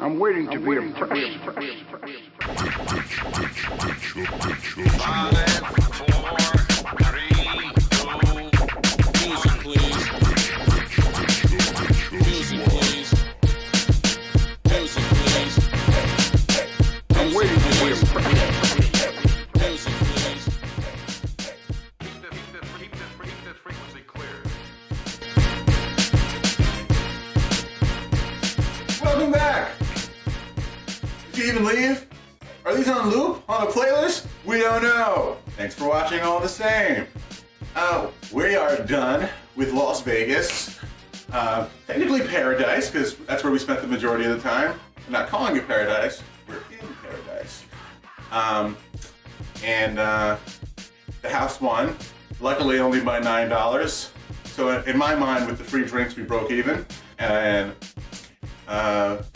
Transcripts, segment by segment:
I'm waiting to be impressed. 5, 4, 3, 2, music please. Music please. Music please. I'm waiting to be impressed. Music please. Keep this frequency clear. Welcome back! Did you even leave? Are these on loop? On a playlist? We don't know. Thanks for watching all the same. We are done with Las Vegas. Technically paradise, because that's where we spent the majority of the time. I'm not calling it paradise, we're in paradise. The house won. Luckily only by $9. So in my mind, with the free drinks, we broke even. And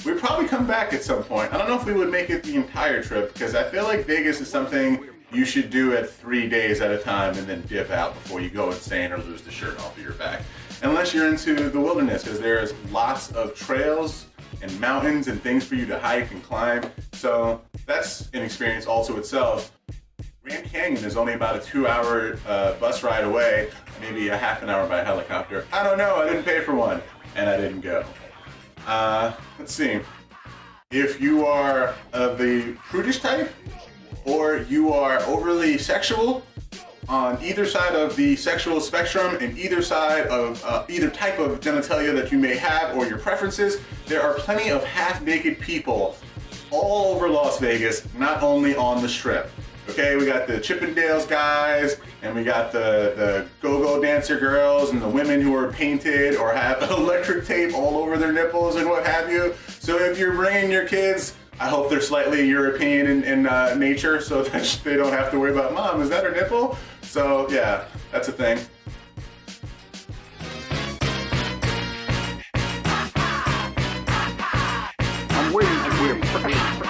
we'd probably come back at some point. I don't know if we would make it the entire trip, because I feel like Vegas is something you should do at 3 days at a time and then dip out before you go insane or lose the shirt off of your back. Unless you're into the wilderness, because there's lots of trails and mountains and things for you to hike and climb. So that's an experience also itself. Grand Canyon is only about a 2-hour bus ride away, maybe a half an hour by helicopter. I don't know, I didn't pay for one, and I didn't go. Let's see. If you are of the prudish type, or you are overly sexual, on either side of the sexual spectrum and either side of either type of genitalia that you may have or your preferences, there are plenty of half-naked people all over Las Vegas, not only on the Strip. Okay, we got the Chippendales guys, and we got the go-go dancer girls, and the women who are painted or have electric tape all over their nipples and what have you. So if you're bringing your kids, I hope they're slightly European in nature, so that they don't have to worry about, Mom, is that her nipple? So yeah, that's a thing. I'm waiting to be impressed.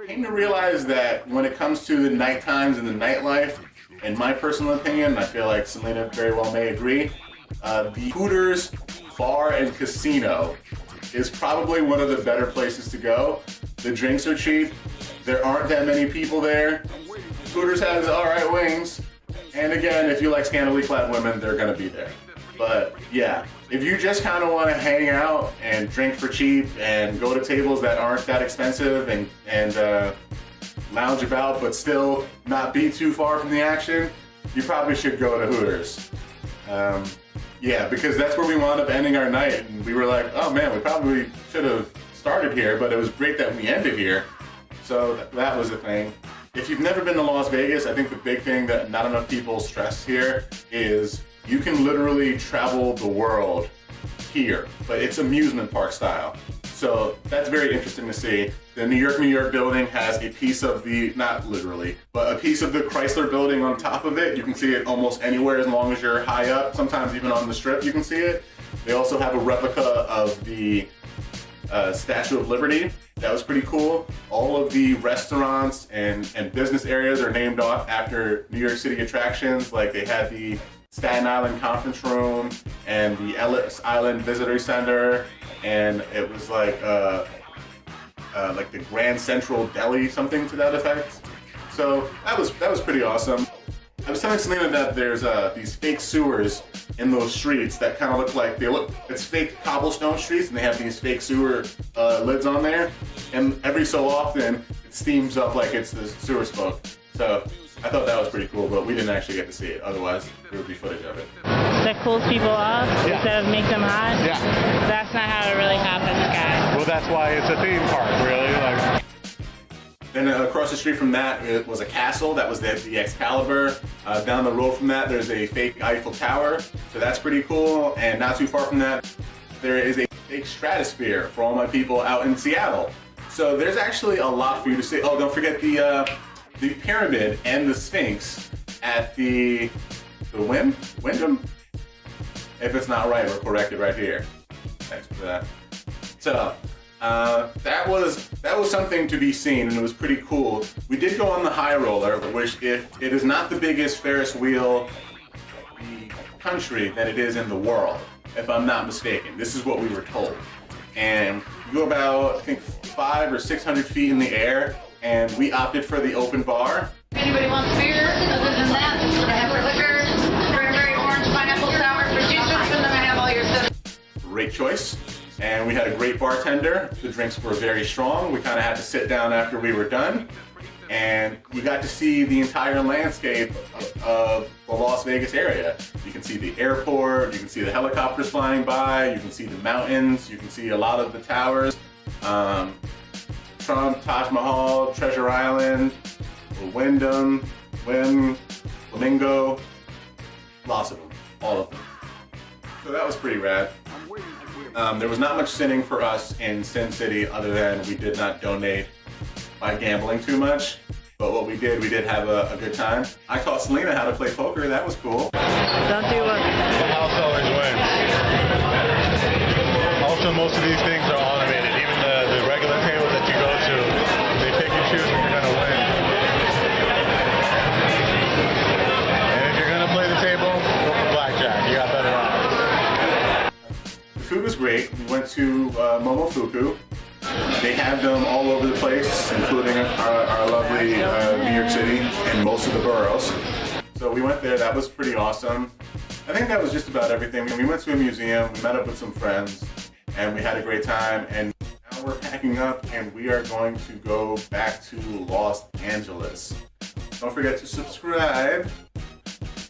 Came to realize that when it comes to the night times and the nightlife, in my personal opinion, I feel like Selena very well may agree, the Hooters bar and casino is probably one of the better places to go. The drinks are cheap, there aren't that many people there. Hooters has alright wings, and again, if you like scantily clad women, they're gonna be there. But yeah, if you just kind of want to hang out and drink for cheap and go to tables that aren't that expensive and lounge about but still not be too far from the action, you probably should go to Hooters. Yeah, because that's where we wound up ending our night, and we were like, oh man, we probably should have started here, but it was great that we ended here. So that was a thing. If you've never been to Las Vegas, I think the big thing that not enough people stress here is you can literally travel the world here, but it's amusement park style. So that's very interesting to see. The New York building has a piece of the, not literally, but a piece of the Chrysler building on top of it. You can see it almost anywhere as long as you're high up, sometimes even on the Strip you can see it. They also have a replica of the Statue of Liberty. That was pretty cool. All of the restaurants and business areas are named off after New York City attractions. Like they had the Staten Island Conference Room and the Ellis Island Visitor Center, and it was like the Grand Central Deli, something to that effect. So that was pretty awesome. I was telling Selena that there's these fake sewers in those streets that kind of look like it's fake cobblestone streets, and they have these fake sewer lids on there, and every so often it steams up like it's the sewer smoke. So I thought that was pretty cool, but we didn't actually get to see it. Otherwise, there would be footage of it. That cools people off instead of make them hot? Yeah. That's not how it really happens, guys. Well, that's why it's a theme park, really. Like. Then across the street from that, it was a castle. That was the Excalibur. Down the road from that, there's a fake Eiffel Tower. So that's pretty cool. And not too far from that, there is a fake stratosphere for all my people out in Seattle. So there's actually a lot for you to see. Oh, don't forget the pyramid and the Sphinx at the Wyndham? If it's not right, we're corrected right here. Thanks for that. So, that was something to be seen, and it was pretty cool. We did go on the high roller, which if it is not the biggest Ferris wheel in the country, then it is in the world, if I'm not mistaken. This is what we were told. And you go about, I think, 500 or 600 feet in the air, and we opted for the open bar. Anybody wants beer? Other than that, I have liquor, strawberry, orange, pineapple, sour, for juice, and then I have all your stuff. Great choice. And we had a great bartender. The drinks were very strong. We kind of had to sit down after we were done. And you got to see the entire landscape of the Las Vegas area. You can see the airport, you can see the helicopters flying by, you can see the mountains, you can see a lot of the towers. Trump, Taj Mahal, Treasure Island, Wyndham, Flamingo, lots of them, all of them. So that was pretty rad. There was not much sinning for us in Sin City other than we did not donate by gambling too much. But what we did have a good time. I taught Selena how to play poker, that was cool. Don't do what? The house always wins. Also, most of these things are automated. Even the regular table that you go to, they pick and choose when you're gonna win. And if you're gonna play the table, go for blackjack. You got better odds. The food was great. We went to Momofuku. They have them all over the place, including our lovely New York City and most of the boroughs. So we went there, that was pretty awesome. I think that was just about everything. We went to a museum, we met up with some friends, and we had a great time. And now we're packing up and we are going to go back to Los Angeles. Don't forget to subscribe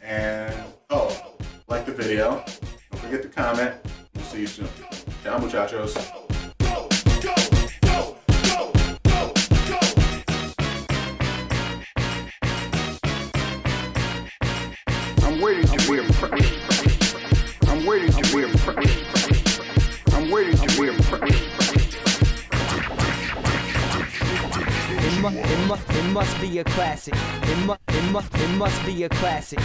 and, like the video. Don't forget to comment. We'll see you soon. Ciao, muchachos. I'm waiting to be impressed. I'm waiting to be impressed. I'm waiting to be impressed. It must be a classic. It must be a classic.